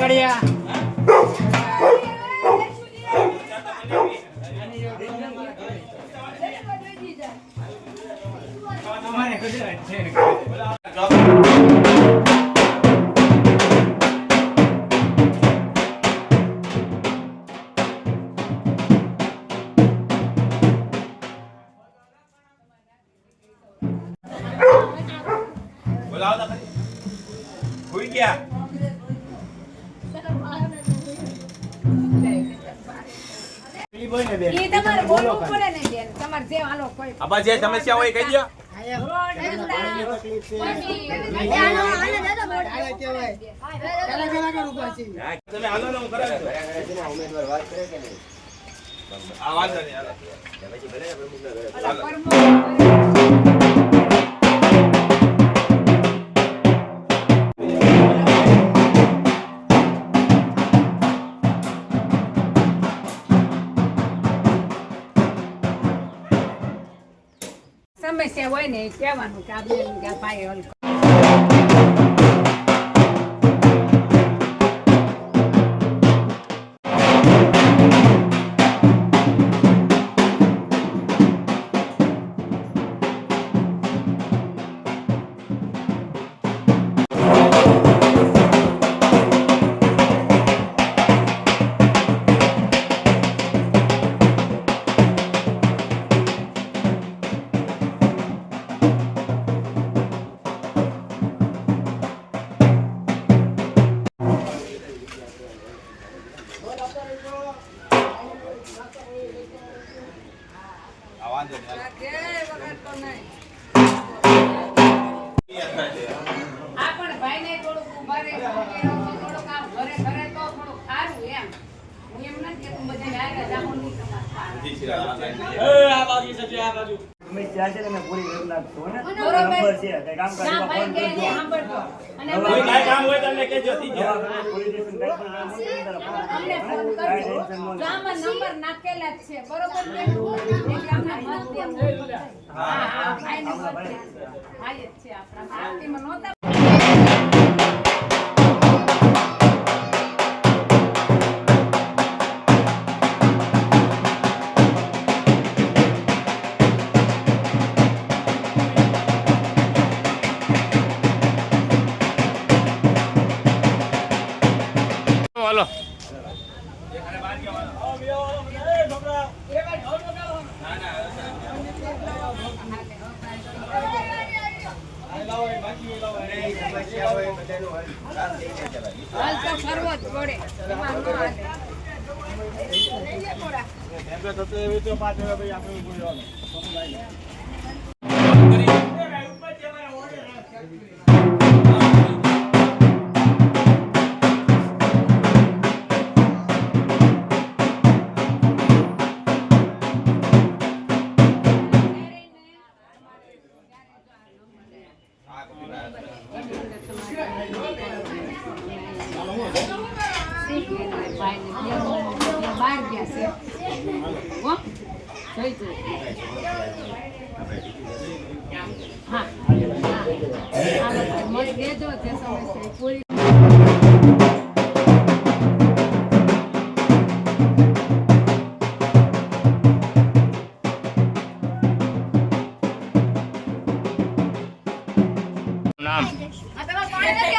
કડિયા તમારે ગુજરાત છે સમસ્યા હોય કહી દો તમે હાલો ને હું કરાવી ઉમેદવાર વાત કરે કે નહીં આ વાંધો નહીં હાલો પછી ભલે સમસ્યા હોય ને કહેવાનું કે આ બેન કે ભાઈ હલ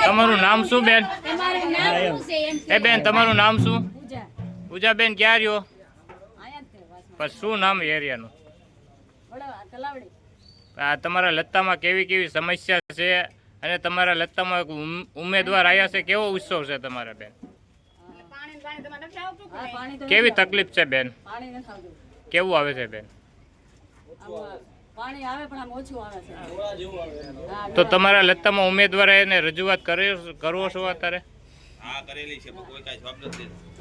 તમારું નામ શું બેન? એ બેન તમારું નામ શું? પૂજા બેન ક્યાં રહ્યો? પણ શું નામ એરિયાનું? આ તમારા લત્તામાં કેવી કેવી સમસ્યા છે અને તમારા લત્તામાં ઉમેદવાર આવ્યા છે, કેવો ઉત્સવ છે તમારા બેન? કેવી તકલીફ છે બેન? કેવું આવે છે બેન? પાણી આવે પણ આમ ઓછું આવે છે. તો તમારા લત્તામાં ઉમેદવારે એને રજૂઆત કરવો છો અત્યારે? હા કરેલી છે, કોઈ કાંઈ જવાબ નથી.